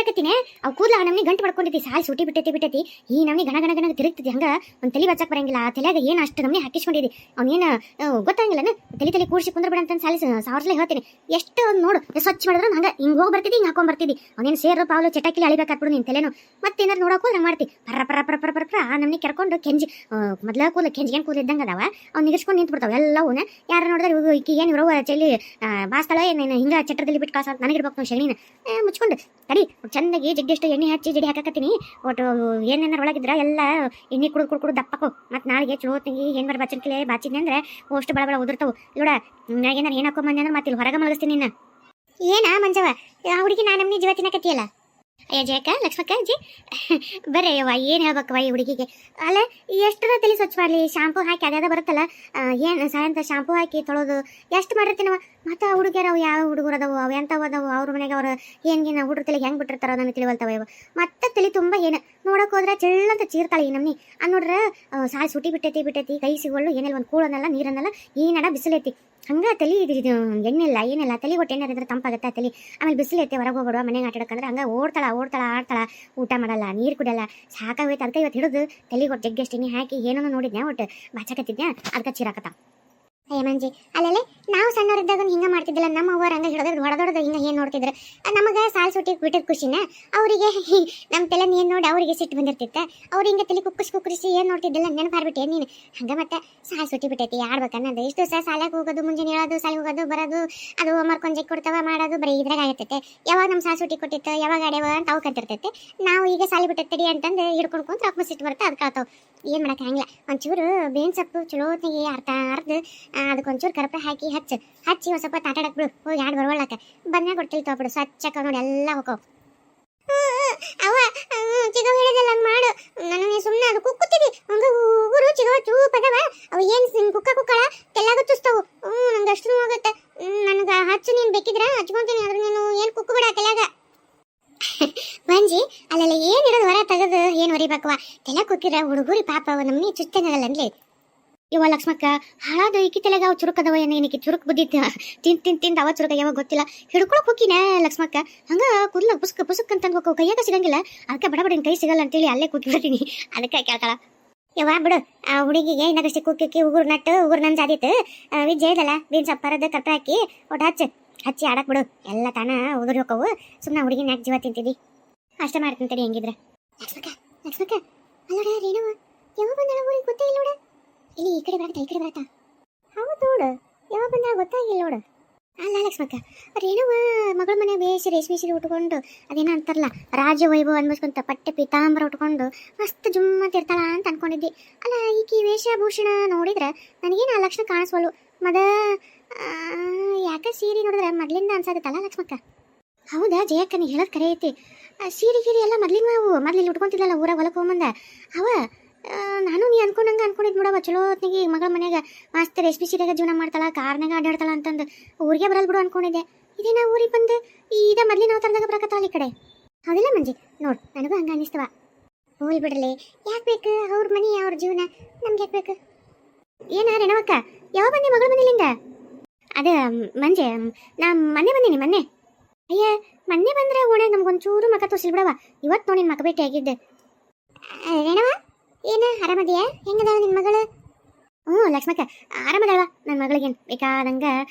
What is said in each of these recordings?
ಬರಕತ್ತೀನಿ ಅವ್ ಕೂದಲ ನಮ್ನಿ ಗಂಟು ಪಡ್ಕೊಂಡಿದ್ದಿ ಸಾಲ್ ಸುಟಿ ಬಿಟ್ಟೈತಿ ಈ ನಮ್ನಿ ಗಣ ಗಣ ಗಣ ತಿರುಗ್ತಿದ್ದಿ ಹಂಗ ಒಂದ್ ತಲೆ ಬಚ್ಚಕ್ ಬರಂಗಿಲ್ಲ ಆ ತಲೆಯಾಗ ಏನ್ ಅಷ್ಟು ನಮ್ನಿ ಹಾಕಿಸ್ಕೊಂಡಿದ್ದಿ ಅವ್ನೇನ ಗೊತ್ತಾಗಿಲ್ಲನ ತಲೆ ಕೂರ್ಸಿ ಕುಂದ್ರ ಬಿಡ ಅಂತ ಸಾಲಿ ಸಾವಿರಸಲ ಹೇಳ್ತೀನಿ ಎಷ್ಟು ನೋಡು ಸ್ವಚ್ಛ ಮಾಡಿದ್ರು ಹಂಗ ಹಿಂಗ್ ಹೋಗಿ ಬರ್ತಿದ್ದಿ ಹಿಂಗ್ ಹಾಕೊಂಡ್ ಬರ್ತಿದ್ದಿ ಅವನೇನು ಸೇರು ಪಾವಲು ಚಟಾಕಿಲಿ ಅಳಿಬೇಕಾಗ್ಬಿಡು ನಿನ್ ತಲೆನು ಮತ್ತೇನಾರು ನೋಡಕ್ ಹೋದ್ರೆ ಮಾಡ್ತಿ ಪರ ಪರ ಪರ ಪರ ಪರ ಪರ ಆ ನಮ್ನಿ ಕೆರ್ಕೊಂಡು ಕೆಂಜಿ ಮೊದ್ಲ ಕೂದಲು ಕೆಂಜಿಗೇನ್ ಕೂದಲು ಇದ್ದಂಗ ಅದಾವ ಅವ್ನು ನಿಗರ್ಸ್ಕೊಂಡು ನಿಂತು ಬಿಡ್ತಾವ ಎಲ್ಲವನ್ನ ಯಾರು ನೋಡಿದ್ರೆ ಈಕಿ ಏನ್ ಇರೋ ಚಳಿ ಬಾಸ್ತಳ ಏನೇನು ಹಿಂಗ ಚಟ್ರದಲ್ಲಿ ಬಿಟ್ಟು ಕಾಸ ನನಗಿರ್ಬೇಕು ನಾವು ಶಗಣಿನ ಮುಚ್ಕೊಂಡು ತಡಿ ಚಂದಾಗಿ ಜಗ್ಗೆಷ್ಟು ಎಣ್ಣೆ ಹಚ್ಚಿ ಜಡಿ ಹಾಕಕತ್ತೀನಿ ಒಟ್ಟು ಏನೇನಾರು ಒಳಗಿದ್ರ ಎಲ್ಲ ಎಣ್ಣೆ ಕುಡಿದು ದಪ್ಪಕು ಮತ್ತು ನಾಳೆಗೆ ಚಲೋ ತಂಗಿ ಏನ್ ಬರ ಬಚ್ಚನ್ಕಿಲೆ ಬಾಚಿದ್ನಿ ಅಂದ್ರೆ ಅಷ್ಟು ಬಳ ಉದುರ್ತಾವು ನೋಡ ಏನಾರು ಏನ್ ಹಾಕೊಂಬಂದೆ ಅಂದ್ರೆ ಮತ್ತೆ ಇಲ್ಲಿ ಹೊರಗೆ ಮಲಗಿಸ್ತೀನಿ ನಿನ್ನ ಏನ ಮಂಜವ ಆ ಹುಡುಗಿ ನಾ ನಮ್ನಿ ಜೀವ ತಿನ್ನಕತ್ತಿಯಲ್ಲ ಅಯ್ಯ ಜಯಕ್ಕ ಲಕ್ಷ್ಮಕ್ಕ ಅಜ್ಜಿ ಬರ್ರಿ ಅವ್ವ ಏನು ಹೇಳ್ಬೇಕವ್ವ ಈ ಹುಡುಗಿಗೆ ಅಲ್ಲ ಎಷ್ಟರ ತಲೆ ಸ್ವಚ್ಛ ಮಾಡಲಿ ಶಾಂಪೂ ಹಾಕಿ ಅದ್ಯಾದ ಬರುತ್ತಲ್ಲ ಏನು ಸಾಯಂತ ಶಾಂಪೂ ಹಾಕಿ ತೊಳೋದು ಎಷ್ಟು ಮಾಡಿರ್ತೀನವ ಮತ್ತು ಆ ಹುಡುಗಿಯರು ಅವು ಯಾವ ಹುಡುಗರು ಅದಾವು ಅವು ಎಂಥವು ಅದಾವು ಅವ್ರ ಮನೆಗೆ ಅವ್ರು ಏನು ಹುಡುಗ್ರ ತಲೆಗೆ ಹೆಂಗೆ ಬಿಟ್ಟಿರ್ತಾರೋ ನನಗೆ ತಿಳಿವಲ್ತವ ಇವ ಮತ್ತೆ ತಲೆ ತುಂಬ ಏನು ನೋಡೋಕೆ ಹೋದ್ರೆ ಚೆಳ್ಳಂತ ಚೀರ್ತಾಳೆ ಈ ನಮ್ನಿ ನೋಡ್ರೆ ಸಾಯಿ ಸುಟಿ ಬಿಟ್ಟೈತಿ ಕೈ ಸಿಗೋಳು ಏನೆಲ್ಲ ಒಂದು ಕೂಳನ್ನೆಲ್ಲ ನೀರನ್ನೆಲ್ಲ ಈ ನಡ ಬಿಸಿಲೈತಿ ಹಂಗೆ ತಲೆ ಇದು ಎಣ್ಣೆಲ್ಲ ಏನಿಲ್ಲ ತಲೆ ಒಟ್ಟು ಏನಾರಿದ್ರೆ ತಂಪಾಗುತ್ತೆ ತಲೆ ಆಮೇಲೆ ಬಿಸಿಲೈತೆ ಹೊರಗೆ ಹೋಗ್ಬಿಡುವ ಮನೆಗೆ ಆಟಾಡಕಂದ್ರೆ ಹಂಗೆ ಓಡ್ತಾಳ ಆಡ್ತಾಳ ಊಟ ಮಾಡಲ್ಲ ನೀರು ಕುಡಿಯಲ್ಲ ಸಾಕಾಗೋಯ್ತು ಅದಕ್ಕೆ ಇವತ್ತು ಹಿಡಿದು ತಲೆಗೆ ಒಟ್ಟು ಜಗ್ಗೆಷ್ಟು ಎಣ್ಣೆ ಹಾಕಿ ಏನೋ ನೋಡಿದ್ನೆ ಒಟ್ಟು ಬಾಚಕತ್ತಿದ್ದೆ ಅದಕ್ಕೆ ಚಿರಾಕತ್ತ ಅಯ್ಯ ಮಂಜಿ ಅಲ್ಲೇ ನಾವು ಸಣ್ಣವರಿದ್ದಾಗ ಹಿಂಗೆ ಮಾಡ್ತಿದ್ದಿಲ್ಲ ನಮ್ಮ ಅವ್ವರು ಹಂಗೆ ಹಿಡಿದ್ರೆ ಹೊಡೆದೊಡ್ದು ಹಿಂಗೆ ಏನು ನೋಡ್ತಿದ್ರು ನಮಗೆ ಸಾಲ್ ಸುಟ್ಟಿ ಬಿಟ್ಟಿದ್ ಖುಷಿನ ಅವರಿಗೆ ನಮ್ಮ ತಲೆ ಏನು ನೋಡಿ ಅವರಿಗೆ ಸಿಟ್ಟು ಬಂದಿರ್ತಿತ್ತ ಅವ್ರು ಹಿಂಗೆ ತಲೆ ಕುಕ್ಕರಿಸಿ ಏನು ನೋಡ್ತಿದ್ದಿಲ್ಲ ನೆನಪಾರ್ಬಿಟ್ಟೆ ನೀನು ಹಂಗೆ ಮತ್ತೆ ಸಾಲ್ ಸುಟ್ಟಿ ಬಿಟ್ಟೈತಿ ಆಡ್ಬೇಕನ್ನೋದು ಇಷ್ಟು ದಿವಸ ಸಾಲಾಗ ಹೋಗೋದು ಮುಂಜಾನೆ ಹೇಳೋದು ಸಾಲಿಗೆ ಹೋಗೋದು ಬರೋದು ಅದು ಮರ್ಕೊಂಜಿ ಕೊಡ್ತಾವ ಮಾಡೋದು ಬರೀ ಇದ್ರಾಗ ಆಗತ್ತೈತೆ ಯಾವಾಗ ನಮ್ಮ ಸಾಲ್ ಸುಟ್ಟಿ ಕೊಟ್ಟಿತ್ತು ಯಾವಾಗ ಆಡ್ಯಾವ ಅಂತ ಅವು ಕತ್ತಿರ್ತೈತೆ ನಾವು ಈಗ ಸಾಲಿ ಬಿಟ್ಟೈತಡಿ ಅಂತಂದು ಹಿಡ್ಕೊಂಡು ಕುಂತ್ರೆ ಅಪ್ಪ ಸಿಟ್ಟು ಬರುತ್ತೆ ಅದು ಕಳ್ತಾವೆ ಏನು ಮಾಡಕ್ಕೆ ಹಂಗಿಲ್ಲ ಒಂಚೂರು ಬೇವಿನ ಸೊಪ್ಪು ಚಲೋತ್ನಿಗೆ ಅರ್ದು ಅದಕ್ಕೊಂಚೂರು ಕರಪೆ ಹಾಕಿ ಹಚ್ಚಿ ಒಂದು ಸ್ವಲ್ಪ ತಾಟಾಡಕ್ ಬಿಡು ಹೋಗಿ ಯಾರು ಬರವಳ್ಳಕ ಬಂದಾಗ ಕೊಡ್ತಿಲ್ ತಗೊಬಿಡು ಸ್ವಚ್ಛಕ್ಕ ನೋಡಿ ಎಲ್ಲ ಹೋಗೋ ಅವ ಚಿಗವ್ ಹೇಳಿದಲ್ಲ ಹಂಗೆ ಮಾಡು ನನಗೆ ಸುಮ್ಮನೆ ಅದು ಕುಕ್ಕುತ್ತೀವಿ ಹಂಗೆ ಊರು ಚಿಗವ ಚೂಪದವ ಅವು ಏನು ಕುಕ್ಕಳ ತೆಲ್ಲಾಗ ತುಸ್ತವು ನಂಗೆ ಅಷ್ಟು ಹೋಗುತ್ತೆ ನನಗೆ ಹಚ್ಚು ನೀನು ಬೇಕಿದ್ರೆ ಹಚ್ಕೊಂತೀನಿ ಆದ್ರೆ ನೀನು ಏನು ಕುಕ್ಕು ಬಿಡ ತೆಲ್ಲಾಗ ಮಂಜಿ ಅಲ್ಲೆಲ್ಲ ಏನು ಇರೋದು ಹೊರ ತೆಗೆದು ಏನು ಹೊರಿಬೇಕವ ತೆಲ ಕುಕ್ಕಿರ ಹುಡುಗರಿ ಪಾಪ ಅವ ನಮ್ಮನೆ ಚುಚ್ಚನಗಲ್ಲ ಅನ್ಲಿ ಇವ ಲಕ್ಷ್ಮಕ್ಕ ಹಾಳಾದ ಈಕಿ ತಲೆಗ ಅವ ಚುರುಕದವ ಏನಕ್ಕೆ ಚುರುಕ್ ಬುದ್ದಿತ್ತ ತಿಂದು ಅವ ಚುರುಕ ಯಾವಾಗ ಗೊತ್ತಿಲ್ಲ ಹಿಡ್ಕೊಳಕ್ ಹೋಗಿನ ಲಕ್ಷ್ಮಕ್ಕ ಹಂಗ ಕುದ್ಲ ಪುಸ್ಕ್ ಅಂತಂದು ಹೋಗೋ ಕೈಯಾಗ ಸಿಗಂಗಿಲ್ಲ ಅದಕ್ಕೆ ಬಡಬಡಿನ ಕೈ ಸಿಗಲ್ಲ ಅಂತೇಳಿ ಅಲ್ಲೇ ಕೂತ್ಬಿಡ್ತೀನಿ ಅದಕ್ಕೆ ಕೇಳ್ತಾಳ ಯವ್ವ ಬಿಡು ಆ ಹುಡುಗಿಗೆ ಇನ್ನಷ್ಟು ಕುಕ್ಕಿ ಉಗುರು ನಟ್ಟು ಉಗುರು ನನ್ ಜಾದಿತ್ತು ವಿಜ್ ಹೇಳ್ದಲ್ಲ ಬೀನ್ ಸಪ್ಪರದ ಕರ್ಪ ಹಾಕಿ ಒಟ್ಟು ಹಚ್ಚಿ ಆಡಕ್ ಬಿಡು ಎಲ್ಲ ತಾನ ಉದುರಿ ಹೋಗವು ಸುಮ್ಮನೆ ಹುಡುಗಿನ ಯಾಕೆ ಜೀವ ತಿಂತಿದ್ದಿ ಅಷ್ಟ ಮಾಡ್ತಿಂತಡಿ ಹೆಂಗಿದ್ರೆ ಲಕ್ಷ್ಮಕ್ಕ ಅಲ್ಲೋಡ ರೇಣವ ಯಾವ ಬಂದಳ ಊರಿಗೆ ಗೊತ್ತೇ ಇಲ್ಲ ನೋಡ ಇಲ್ಲಿ ಈ ಕಡೆ ಬರತ್ತ ಹೌದು ನೋಡು ಯಾವ ಬಂದಳ ಗೊತ್ತಾಗಿಲ್ಲ ನೋಡು ಅಲ್ಲ ಲಕ್ಷ್ಮಕ್ಕ ರೇಣವ ಮಗಳ ಮನೆ ಬೇಸಿ ರೇಷ್ಮೆ ಸೀರೆ ಉಟ್ಕೊಂಡು ಅದೇನೋ ಅಂತಾರಲ್ಲ ರಾಜ ವೈಭವ ಅನ್ಬಸ್ಕೊಂತ ಪಟ್ಟೆ ಪೀತಾಂಬರ ಉಟ್ಕೊಂಡು ಮಸ್ತ್ ಜುಮ್ಮಂತಿರ್ತಾಳ ಅಂತ ಅನ್ಕೊಂಡಿದ್ದಿ ಅಲ್ಲ ಈಕಿ ವೇಷಭೂಷಣ ನೋಡಿದ್ರೆ ನನಗೇನು ಆ ಲಕ್ಷಣ ಕಾಣಿಸ್ವಲ್ಲು ಯಾಕೆ ಸೀರೆ ನೋಡಿದ್ರೆ ಮೊದ್ಲಿಂದ ಅನ್ಸಾಗತ್ತಲ್ಲ ಲಕ್ಷ್ಮಕ್ಕ ಹೌದಾ ಜಯಕ್ಕ ನೀ ಹೇಳೋದು ಕರೆ ಐತಿ ಸೀರೆ ಎಲ್ಲ ಮೊದ್ಲಿಲ್ಲಿ ಉಟ್ಕೊಂತಿದ್ಲಲ್ಲ ಊರಾಗ ಹೊಲಕ್ಕೆ ಹೋಗ್ಬಂದ ಅವ ನಾನು ನೀ ಅನ್ಕೊಂಡಿದ್ ನೋಡವ ಚಲೋ ಹೊತ್ತಿಗೆ ಮಗಳ ಮನ್ಯಾಗ ಮಸ್ತ್ ರೇಷ್ಮೆ ಸೀರೆಗ ಜೀವನ ಮಾಡ್ತಾಳ ಕಾರ್ನಾಗ ಅಡ್ಡಾಡ್ತಾಳ ಅಂತಂದು ಊರಿಗೆ ಬರಲ್ ಬಿಡು ಅನ್ಕೊಂಡಿದ್ದೆ ಇದೇನ ಊರಿಗೆ ಬಂದು ಈಗ ಮೊದ್ಲಿನ ಅವತಾರದಾಗ ಬರಕತ್ತಾಳ ಈ ಕಡೆ ಹೌದಿಲ್ಲ ಮಂಜಿ ನೋಡ್ ನನಗೂ ಹಂಗ ಅನಿಸ್ತವ ಹೋಲ್ ಬಿಡ್ರಲಿ ಯಾಕೆ ಬೇಕು ಅವ್ರ ಮನೆ ಅವ್ರ ಜೀವನ ನಮ್ಗೆ ಯಾಕೆ ಬೇಕು ಏನ ರೇಣವಕ್ಕ ಯಾವ ಬಂದಿ ಮಗಳ ಮನೇಲಿಂದ ಅದ ಮಂಜೆ ನಾ ಮೊನ್ನೆ ಅಯ್ಯ ಮೊನ್ನೆ ಬಂದ್ರೆ ಓಣ್ಯಾಗ ನಮ್ಗೊಂಚೂರು ಮಕ ತೋರಿಸಿಲ್ ಬಿಡವ ಇವತ್ತು ನೋಡಿ ಮಕ ಭೇಟಿ ಆಗಿದ್ದೆ ರೇಣವ ಏನ ಆರಾಮದಿಯಾ ಹೆಂಗದಾವ ನಿನ್ನ ಮಗಳು ಲಕ್ಷ್ಮಕ್ಕ ಆರಾಮದವ ನನ್ನ ಮಗಳಿಗೇನು ಬೇಕಾದಂಗ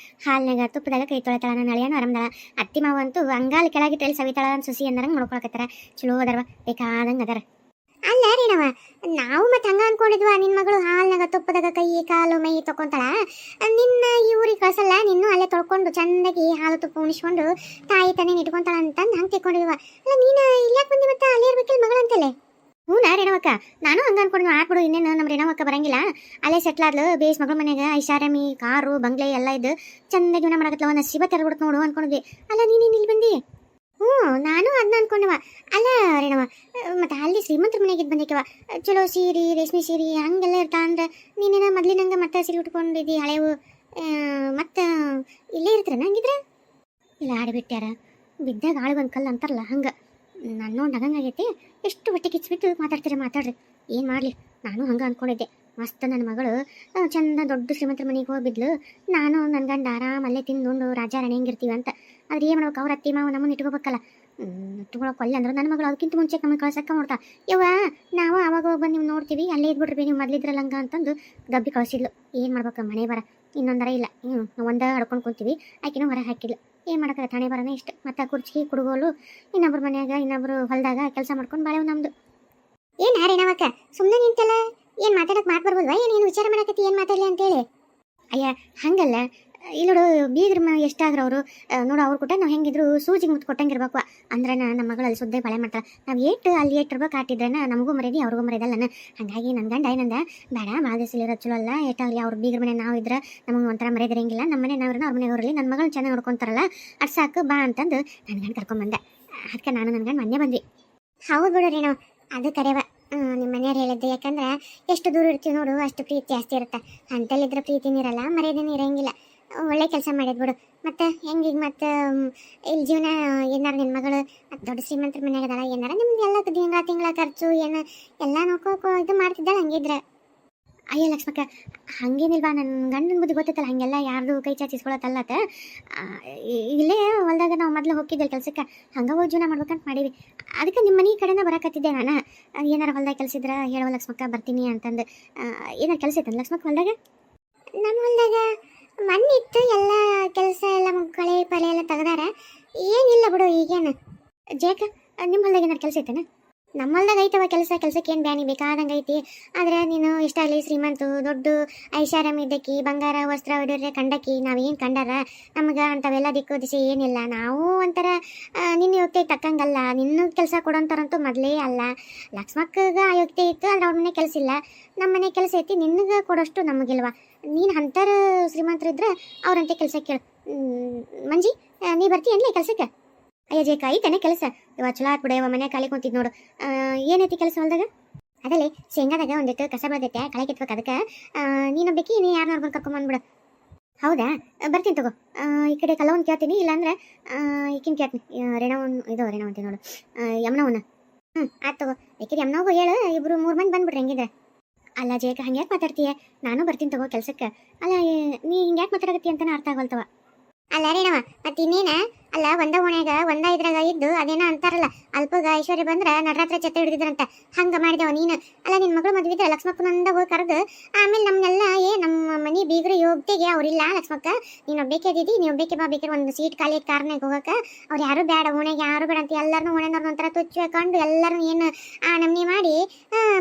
ಹಾಲ್ನಾಗ ತುಪ್ಪದಾಗ ಕೈ ತೊಳಿತಾಳ ನನ್ನ ಅಳಿಯನು ಆರಾಮದಾಳ ಅತ್ತಿ ಮಾವ ಅಂತೂ ಅಂಗಾಲ ಕೆಳಗಿಟ್ಟಲ್ಲಿ ಸವಿತಾಳ ಸುಸಿ ಅನ್ನರಂಗೆ ನೋಡ್ಕೊಳಕತ್ತಾರ ಚಲೋ ಅದಾರವ ಬೇಕಾದಂಗ ಅದಾರ ಅಲ್ಲ ರೇಣವ ನಾವು ಮತ್ತೆ ಹಂಗ ಅನ್ಕೊಂಡಿದ್ವ ನಿನ್ನ ಮಗಳು ಹಾಲ್ನಾಗ ತುಪ್ಪದಾಗ ಕೈ ಕಾಲು ಮೈ ತಕೊಂತಾಳ ನಿನ್ನ ಈ ಊರಿಗೆ ಕಳ್ಸಲ್ಲ ನಿನ್ನೂ ಅಲ್ಲೇ ತೊಳ್ಕೊಂಡು ಚಂದಾಗಿ ಹಾಲು ತುಪ್ಪ ಉಣಿಸ್ಕೊಂಡು ತಾಯಿ ತಾನೇ ಇಟ್ಕೊಂತಾಳ ಅಂತಂದು ಹಂಗೆ ತಿಳ್ಕೊಂಡಿದ್ವ ಅಲ್ಲ ನೀನು ಇಲ್ಲಾಕ್ ಬಂದಿ ಮತ್ತೆ ಅಲ್ಲೇ ಇರ್ಬೇಕಿಲ್ಲ ಮಗಳಂತಲೇ ಹ್ಞೂ ರೇಣವಕ್ಕ ನಾನು ಹಂಗೆ ಅನ್ಕೊಂಡಿದ್ವಿ ಆಡ್ಬಿಡು ಇನ್ನೇನು ನಮ್ಮ ರೇಣವಕ್ಕ ಬರಂಗಿಲ್ಲ ಅಲ್ಲೇ ಸೆಟ್ಲ್ ಆದ್ಲು ಬೇಸ್ ಮಗಳ ಮನೆಯಾಗ ಐಷಾರಾಮಿ ಕಾರು ಬಂಗ್ಲೆ ಎಲ್ಲ ಇದ್ದು ಚಂದ ಜೀವನ ಮಾಡಕತ್ಲ ಒಂದು ನಸೀಬ ತೆರಬಿಡ್ತು ನೋಡು ಅನ್ಕೊಂಡಿದ್ವಿ ಅಲ್ಲ ನೀನೇನು ಇಲ್ಲಿ ಬಂದಿ ನಾನು ಅದನ್ನ ಅನ್ಕೊಂಡವ ಅಲ್ಲ ರೇಣವ ಮತ್ತೆ ಅಲ್ಲಿ ಶ್ರೀಮಂತರ ಮನೆಗೆ ಬಂದಿಕ್ಕವ ಚಲೋ ಸೀರೆ ರೇಷ್ಮೆ ಸೀರೆ ಹಂಗೆಲ್ಲ ಇರ್ತಾ ಅಂದ್ರೆ ನೀನೇನ ಮೊದ್ಲಿನಂಗೆ ಮತ್ತೆ ಸೀರೆ ಉಟ್ಕೊಂಡಿದ್ದಿ ಹಳೆವು ಮತ್ತೆ ಇಲ್ಲೇ ಇರ್ತೀರ ಹಂಗಿದ್ರೆ ಇಲ್ಲ ಆಡಿಬಿಟ್ಟ್ಯಾರ ಬಿದ್ದಾಗ ಆಳು ಒಂದು ಕಲ್ಲು ಅಂತಾರಲ್ಲ ಹಂಗೆ ನಾನು ನೋಡಿ ನಗಂಗಾಗೈತಿ ಎಷ್ಟು ಹೊಟ್ಟೆ ಕಿಚ್ಬಿಟ್ಟು ಮಾತಾಡ್ರಿ ಏನು ಮಾಡಲಿ ನಾನು ಹಂಗೆ ಅಂದ್ಕೊಂಡಿದ್ದೆ ಮಸ್ತ್ ನನ್ನ ಮಗಳು ಚಂದ ದೊಡ್ಡ ಶ್ರೀಮಂತರ ಮನೆಗೆ ಹೋಗಿದ್ಲು ನಾನು ನನ್ನ ಗಂಡ ಆರಾಮಲ್ಲೇ ತಿಂದು ರಾಜ ರಾಣಿ ಹೆಂಗಿರ್ತೀವಿ ಅಂತ ಆದ್ರೆ ಏನು ಮಾಡ್ಬೇಕು ಅವ್ರ ಅತ್ತಿ ಮಾವ ನಮ್ಮನ್ನು ಇಟ್ಕೋಬೇಕಲ್ಲ ತಗೊಳಕ್ ಒಲ್ಲೆ ಅಂದ್ರೆ ನನ್ನ ಮಗಳು ಅದಕ್ಕಿಂತ ಮುಂಚೆ ನಮಗೆ ಕಳ್ಸಕ್ಕ ಮಾಡ್ತಾ ಯವ್ವ ನಾವು ಅವಾಗ ಹೋಗಿ ಬಂದು ನೀವು ನೋಡ್ತೀವಿ ಅಲ್ಲೇ ಇದ್ಬಿಟ್ರಿ ನೀವು ಮೊದ್ಲಿದ್ರಲ್ಲ ಹಂಗ ಅಂತಂದು ದಬ್ಬಿ ಕಳಿಸಿದ್ಲು. ಏನು ಮಾಡ್ಬೇಕು ಮನೆ ಬರ ಇನ್ನೊಂದರ ಇಲ್ಲ ಒಂದ ಹಡ್ಕೊಂಡು ಕುಂತೀವಿ ಆಕಿನೂ ಹೊರ ಹಾಕಿದ್ಲು. ಏನು ಮಾಡೋಕೆ ಹಣೆ ಬರನೇ ಇಷ್ಟು ಮತ್ತೆ ಕುರ್ಚಿ ಕುಡುಗೋಲು ಇನ್ನೊಬ್ರು ಮನ್ಯಾಗ ಇನ್ನೊಬ್ರು ಹೊಲದಾಗ ಕೆಲಸ ಮಾಡ್ಕೊಂಡು ಬಾಳೆವು ನಮ್ದು. ಏನು ರೇಣವಕ್ಕ ಸುಮ್ಮನೆ ನಿಂತಲ್ಲ ಏನು ಮಾತಾಡಕ್ಕೆ ಮಾತು ಬರ್ಬೋದ್ವಾ ಏನು ವಿಚಾರ ಮಾಡಕತ್ತಿ ಏನು ಮಾತಾಡಲಿ ಅಂತೇಳಿ. ಅಯ್ಯ ಹಂಗಲ್ಲ ಇಲ್ಲೋಡು ಬೀಗ್ರ ಎಷ್ಟಾಗ್ರ ಅವರು ನೋಡು ಅವ್ರು ಕೊಟ್ಟ ನಾವು ಹೆಂಗಿದ್ರು ಸೂಜಿಗೆ ಮುತ್ತು ಕೊಟ್ಟಂಗಿರ್ಬೇಕು ಅಂದ್ರೆ ನಮ್ಮ ಮಗಳು ಅಲ್ಲಿ ಸುದ್ದಿ ಬಳೆ ಮಾಡ್ತಾಳೆ. ನಾವು ಅಲ್ಲಿ ಇರ್ಬೇಕು ಆಟಿದ್ರನ ನಮಗೂ ಮರ್ಯಾದಿ ಅವ್ರಿಗೂ ಮರ್ಯಾದಲ್ಲನ. ಹಾಗಾಗಿ ನನ್ನ ಗಂಡ ಏನಂದ ಬೇಡ ಭಾಳ ದಿವಸ ಇರೋ ಚಲೋ ಅಲ್ಲ ಏಟಾಗಲಿ ಅವ್ರ ಬೀಗ್ರ ಮನೆ ನಾವು ಇದ್ರೆ ನಮಗೆ ಒಂಥರ ಮರ್ಯಾದೆ ಇರಂಗಿಲ್ಲ. ನಮ್ಮ ಮನೆ ನಾವ್ರನ್ನ ಅವ್ರ ಮನೆಯವ್ರಲ್ಲಿ ನನ್ನ ಮಗಳನ್ನ ಚೆನ್ನಾಗಿ ನೋಡ್ಕೊಂತಾರಲ್ಲ ಅದು ಸಾಕು ಬಾ ಅಂತಂದು ನನ್ನ ಗಂಡ ಕರ್ಕೊಂಬಂದೆ. ಅದಕ್ಕೆ ನಾನು ನನ್ನ ಗಂಡ ಮೊನ್ನೆ ಬಂದ್ವಿ. ಹೌದು ಬಿಡ್ರಿ ನಾವು ಅದು ಕರೆವ ನಿಮ್ಮ ಮನೆಯವ್ರು ಹೇಳಿದ್ದೆ. ಯಾಕಂದ್ರೆ ಎಷ್ಟು ದೂರ ಇರ್ತೀವಿ ನೋಡು ಅಷ್ಟು ಪ್ರೀತಿ ಜಾಸ್ತಿ ಇರುತ್ತೆ. ಅಂತಲ್ಲಿದ್ರೆ ಪ್ರೀತಿನೂ ಇರಲ್ಲ ಮರ್ಯಾದೆನೂ ಇರೋಂಗಿಲ್ಲ. ಒಳ್ಳೆ ಕೆಲಸ ಮಾಡಿದ್ ಬಿಡು. ಮತ್ತೆ ಹೆಂಗೀಗ ಮತ್ತೆ ಇಲ್ಲಿ ಜೀವನ ಏನಾರ ನಿನ್ನ ಮಗಳು ದೊಡ್ಡ ಶ್ರೀಮಂತರ ಮನ್ಯಾಗ ಅದಾಳ ಏನಾರ ನಿಮ್ದು ಎಲ್ಲ ತಿಂಗಳ ಖರ್ಚು ಏನು ಎಲ್ಲ ನೋಡ್ಕೋ ಇದು ಮಾಡ್ತಿದ್ದಾಳೆ ಹಂಗಿದ್ರೆ. ಅಯ್ಯ ಲಕ್ಷ್ಮಕ್ಕ ಹಂಗೇನಿಲ್ವಾ ನನ್ನ ಗಂಡನ ಬುದ್ಧಿ ಗೊತ್ತೈತಲ್ಲ ಹಾಗೆಲ್ಲ ಯಾರ್ದು ಕೈ ಚಾಚಿಸ್ಕೊಳತ್ತಲ್ಲತ್ತ. ಇಲ್ಲೇ ಹೊಲ್ದಾಗ ನಾವು ಮೊದಲು ಹೋಗಿದ್ದೆ ಕೆಲ್ಸಕ್ಕೆ ಹಂಗೆ ಹೋಗಿ ಜೀವನ ಮಾಡ್ಬೇಕಂತ ಮಾಡೀವಿ. ಅದಕ್ಕೆ ನಿಮ್ಮ ಮನೆ ಕಡೆನ ಬರಕತ್ತಿದ್ದೆ ನಾನು. ಏನಾರ ಹೊಲ್ದಾಗ ಕೆಲಸ ಇದ್ರೆ ಹೇಳುವ ಲಕ್ಷ್ಮಕ್ಕ ಬರ್ತೀನಿ ಅಂತಂದು. ಏನಾರು ಕೆಲಸ ಇತ್ತಂದು ಲಕ್ಷ್ಮಕ್ಕ ಹೊಲ್ದಾಗ? ನಮ್ಮ ಹೊಲ್ದಾಗ ಮಣ್ಣಿತ್ತು ಎಲ್ಲ ಕೆಲಸ ಎಲ್ಲ ಕಳೆ ಪಳೆ ಎಲ್ಲ ತೆಗ್ದಾರ. ಏನಿಲ್ಲ ಬಿಡು ಈಗೇನು. ಜೇಕ ನಿಮ್ಮ ಹೊಲ್ದಾಗ ಏನಾರು ಕೆಲಸ ಐತೇನ? ನಮ್ಮ ಹೊಲ್ದಾಗ ಐತವ ಕೆಲಸಕ್ಕೆ ಏನು ಬ್ಯಾನಿ ಬೇಕಾದಂಗೆ ಐತಿ. ಆದರೆ ನೀನು ಇಷ್ಟಾಗಲಿ ಶ್ರೀಮಂತು ದೊಡ್ಡ ಐಷಾರಾಮಿ ಇದ್ದಕ್ಕಿ ಬಂಗಾರ ವಸ್ತ್ರ ಒಡರೆ ಕಂಡಕ್ಕಿ ನಾವೇನು ಕಂಡಾರ ನಮ್ಗೆ ಅಂಥವೆಲ್ಲ ದಿಕ್ಕು ದಿಸೆ ಏನಿಲ್ಲ. ನಾವು ಒಂಥರ ನಿನ್ನ ಯೋಗ್ಯತೆ ತಕ್ಕಂಗಲ್ಲ. ನಿನ್ನ ಕೆಲಸ ಕೊಡೋಂಥವ್ರಂತೂ ಮೊದಲೇ ಅಲ್ಲ. ಲಕ್ಷ್ಮಕ್ಕಗೆ ಆ ಯೋಗ್ಯತೆ ಇತ್ತು ಆದರೆ ಅವ್ರ ಮನೆ ಕೆಲಸ ಇಲ್ಲ. ನಮ್ಮ ಮನೆ ಕೆಲಸ ಐತಿ ನಿನಗೆ ಕೊಡೋಷ್ಟು ನಮಗಿಲ್ವ. ನೀನು ಅಂಥರ ಶ್ರೀಮಂತರಿದ್ರೆ ಅವ್ರಂತೆ ಕೆಲಸ ಕೇಳು. ಮಂಜಿ ನೀ ಬರ್ತೀಯನ್ಲೇ ಕೆಲಸಕ್ಕೆ? ಅಯ್ಯ ಜೇಕ ಐತೇನೆ ಕೆಲಸ ಇವ ಚಲೋ ಆತ್ ಬಿಡ. ಇವ ಮನೆ ಖಾಲಿ ಕುಂತಿದ್ ನೋಡು. ಏನೈತಿ ಕೆಲಸ ಹೊಲ್ದಾಗ? ಅದಲ್ಲೇ ಶೇಂಗಾದಾಗ ಒಂದಿಟ್ಟು ಕಸ ಬೆಳೆದೈತೆ ಕಳೆ ಕಿತ್ಬೇಕು. ಅದಕ್ಕೆ ನೀನೊಬ್ಬಕಿ ನೀ ಯಾರು ನೋಡ್ಕೊಂಡು ಕರ್ಕೊಂಬಂದ್ಬಿಡು. ಹೌದಾ ಬರ್ತೀನಿ ತಗೋ. ಈ ಕಡೆ ಕಲ್ಲವನ್ ಕೇಳ್ತೀನಿ ಇಲ್ಲಾಂದ್ರೆ ಈಕಿನ ಕೇಳ್ತೀನಿ ರೇಣವನ್ ರೇಣವಂತಿ ನೋಡು ಯಮ್ನವನ್ನ. ಆಯ್ತು ತಗೋ. ಯಾಕೆ ಯಮ್ನವಗೂ ಹೇಳು ಇಬ್ರು 3 ಮಂದಿ ಬಂದ್ಬಿಡ್ರಿ ಹೆಂಗಿದ್ರೆ. ಅಲ್ಲ ಜೇಕ ಹಂಗ್ಯಾಕೆ ಮಾತಾಡ್ತೀಯ? ನಾನು ಬರ್ತೀನಿ ತಗೋ ಕೆಲ್ಸಕ್ಕೆ. ಅಲ್ಲ ನೀ ಹಿಂಗ್ಯಾಕೆ ಮಾತಾಡಕತ್ತಿ ಅಂತಾನೆ ಅರ್ಥ ಆಗಲ್ತವ. ಅಲ್ಲ ರೇಣವ ಮತ್ತೆ ಇನ್ನೇನ ಅಲ್ಲ ಒಂದ ಓಣ್ಯಾಗ ಒಂದ ಇದ್ರಾಗ ಇದ್ದು ಅದೇನೋ ಅಂತಾರಲ್ಲ ಅಲ್ಪಗ ಐಶ್ವರ್ಯ ಬಂದ್ರ ನಡರಾತ್ರಿ ಛತ್ತ ಹಿಡಿದಿದ್ರಂತ ಹಂಗ ಮಾಡಿದವ ನೀನು. ಅಲ್ಲ ನಿನ್ನ ಮಗಳು ಮದ್ವಿದ್ರೆ ಲಕ್ಷ್ಮಕ್ಕನಂದ ಹೋಗಿ ಕರೆದು ಆಮೇಲೆ ನಮ್ನೆಲ್ಲ ನಮ್ಮ ಮನೆ ಬೀಗ್ರ ಯೋಗ್ತೆಗೆ ಅವ್ರಿಲ್ಲ ಲಕ್ಷ್ಮಕ್ಕ ನೀನು ಒಬ್ಬೇಕೆ ಇದ್ದೀವಿ ನೀ ಒಬ್ಬೇಕೆ ಬಾ ಬೇಕಾದ್ರೆ ಒಂದು ಸೀಟ್ ಖಾಲಿ ಕಾರ್ನಾಗ ಹೋಗಕ್ಕೆ ಅವ್ರು ಯಾರು ಬೇಡ ಓಣ್ಯಾಗ ಯಾರು ಬೇಡ ಅಂತ ಎಲ್ಲರನ್ನೂ ಓಣ್ಯಾನವ್ರನ್ನ ಒಂಥರ ತುಚ್ಚು ಹಾಕೊಂಡು ಎಲ್ಲರನ್ನೂ ಏನು ನಮ್ನಿ ಮಾಡಿ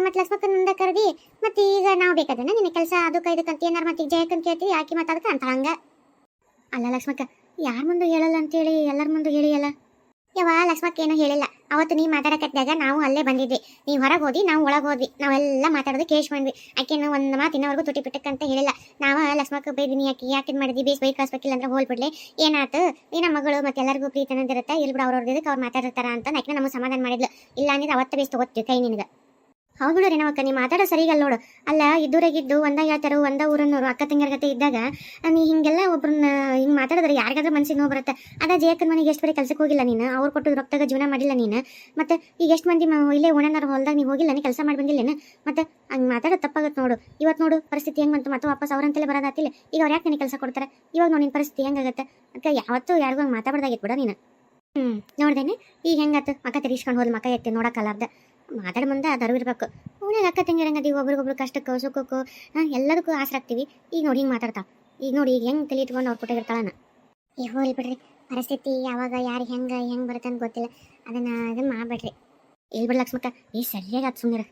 ಮತ್ತೆ ಲಕ್ಷ್ಮಕ್ಕನಂದ ಕರೆದಿ ಮತ್ತೆ ಈಗ ನಾವು ಬೇಕಾದನ ನಿನ್ನ ಕೆಲಸ ಅದಕ್ಕೆ ಇದಕ್ಕಂತ ಏನಾರು ಮತ್ತೆ ಜಯಕ್ಕನ್ ಕೇಳ್ತೀವಿ ಆಕಿ ಮತ್ತೆ ಅದಕ್ಕೆ ಅಂತ ಹಂಗ. ಅಲ್ಲ ಲಕ್ಷ್ಮಕ್ಕ ಯಾರ ಮುಂದೆ ಹೇಳಲ್ಲ ಅಂತೇಳಿ ಎಲ್ಲರ ಮುಂದೆ ಹೇಳಿಯಲ್ಲ? ಯವ್ವ ಲಕ್ಷ್ಮಕ್ಕ ಏನೂ ಹೇಳಿಲ್ಲ. ಅವತ್ತು ನೀ ಮಾತಾಡಕತ್ತಿದಾಗ ನಾವು ಅಲ್ಲೇ ಬಂದಿದ್ವಿ. ನೀವು ಹೊರಗೆ ಹೋದಿ ನಾವು ಒಳಗೆ ಹೋದ್ವಿ. ನಾವೆಲ್ಲ ಮಾತಾಡೋದು ಕೇಶ್ ಬಂದ್ವಿ. ಆಕೆನ ಒಂದು ಮಾತು ಇನ್ನವರೆಗೂ ತುಟಿ ಬಿಟ್ಟಕ್ಕಂತ ಹೇಳಿಲ್ಲ. ನಾವು ಲಕ್ಷ್ಮಕ್ಕ ಬೈದಿನಿ ಯಾಕೆ ಮಾಡಿದ್ವಿ ಬೇಸ್ ಬೈ ಕಳಿಸ್ಬೇಕಿಲ್ಲ ಅಂದ್ರೆ ಹೋಲ್ಬಿಡ್ಲಿ ಏನಾಯ್ತು ಈ ನಮ್ಮ ಮಗಳು ಮತ್ತೆ ಎಲ್ಲರಿಗೂ ಪ್ರೀತಿ ಅನ್ನೋದಿರುತ್ತೆ ಇಲ್ಲಿ ಬಿಡು ಅವ್ರವ್ರದಕ್ಕೆ ಅವ್ರು ಮಾತಾಡಿರ್ತಾರ ಅಂತ ಆಕೆ ನಮಗೆ ಸಮಾಧಾನ ಮಾಡಿದ್ಲು. ಇಲ್ಲ ಅಂದ್ರೆ ಅವತ್ತು ಬೇಸ್ ತಗೋತೀವಿ ಕೈ ನಿನಗೆ. ಹೌದು ಬಿಡು ರೇಣವಕ್ಕ ನೀ ಮಾತಾಡೋ ಸರಿಗಲ್ಲ ನೋಡು. ಅಲ್ಲ ಇದ್ದೂರಾಗಿದ್ದು ಒಂದ ಹೇಳ್ತಾರೋ ಒಂದ ಊರನ್ನೋರು ಅಕ್ಕ ತಂಗಿಯರ್ಗತೆ ಇದ್ದಾಗ ನೀ ಹಿಂಗೆಲ್ಲ ಒಬ್ರನ್ನ ಹಿಂಗೆ ಮಾತಾಡಿದ್ರೆ ಯಾರಿಗಾದ್ರೂ ಮನ್ಸಿಗೆ ನೋವು ಬರುತ್ತೆ. ಅದ ಜಯಕ್ಕನ ಮನೆಗೆ ಎಷ್ಟು ಬರೀ ಕೆಲಸಕ್ಕೆ ಹೋಗಿಲ್ಲ ನೀನು. ಅವ್ರು ಕೊಟ್ಟು ರೊಕ್ಕದಾಗ ಜೀವನ ಮಾಡಿಲ್ಲ ನೀನು. ಮತ್ತೆ ಈಗ ಎಷ್ಟು ಮಂದಿ ಇಲ್ಲೇ ಓಣನಾರ ಹೊಲ್ದಾಗ ನೀವು ಹೋಗಿಲ್ಲ ನೀ ಕೆಲಸ ಮಾಡಿ ಬಂದಿಲ್ಲೇನು? ಮತ್ತೆ ಹಂಗೆ ಮಾತಾಡೋದು ತಪ್ಪಾಗತ್ತೆ ನೋಡು. ಇವತ್ತು ನೋಡು ಪರಿಸ್ಥಿತಿ ಹೆಂಗೆ ಬಂತು ಮತ್ತೆ ವಾಪಸ್ ಅವ್ರಂತಲೇ ಬರೋದಾತಿಲ್ಲ. ಈಗ ಅವ್ರು ಯಾಕೆ ನನಗೆ ಕೆಲಸ ಕೊಡ್ತಾರೆ? ಇವಾಗ ನೋಡಿ ನಿನ್ನ ಪರಿಸ್ಥಿತಿ ಹೆಂಗಾಗತ್ತೆ. ಅದಕ್ಕೆ ಯಾವತ್ತೂ ಯಾರಿಗೂ ಹಂಗೆ ಮಾತಾಡ್ದಾಗಿತ್ತು ಬಿಡ ನೀನು. ನೋಡ್ದೇನೆ ಈಗ ಹೆಂಗಾತು ಮಕ್ಕ ತಿರ್ಸ್ಕೊಂಡು ಹೋದ್ ಮಕ್ಕ ಎತ್ತಿ ನೋಡೋಕ್ಕಲ್ಲಾರ್ದ ಮಾತಾಡ ಮುಂದೆ ಅದು ಇರ್ಬೇಕು. ಅವನಾಗ ಅಕ್ಕ ತಂಗಿರಂಗದಿ ಒಬ್ರಿಗೊಬ್ರು ಕಷ್ಟಕ್ಕೂ ಸುಖಕ್ಕೂ ಎಲ್ಲದಕ್ಕೂ ಆಸರಾಗ್ತೀವಿ. ಈಗ ನೋಡಿ ಹಿಂಗೆ ಮಾತಾಡ್ತಾವ. ಈಗ ನೋಡಿ ಈಗ ಹೆಂಗೆ ತಲೆ ಇಟ್ಕೊಂಡು ಅವ್ರು ಕೊಟ್ಟಿರ್ತಾಳನ. ಈಗ ಹೋಗ್ಲಿ ಬಿಡ್ರಿ ಪರಿಸ್ಥಿತಿ ಯಾವಾಗ ಯಾರು ಹೆಂಗೆ ಬರುತ್ತೆ ಅಂತ ಗೊತ್ತಿಲ್ಲ. ಅದನ್ನು ಮಾಡಬೇಡ್ರಿ. ಇಲ್ಲಿ ಬಿಡ್ ಲಕ್ಷ್ಮಕ್ಕ ಈ ಸರಿಯಾಗಿ ಅದು ಸುಮ್ಮನೆ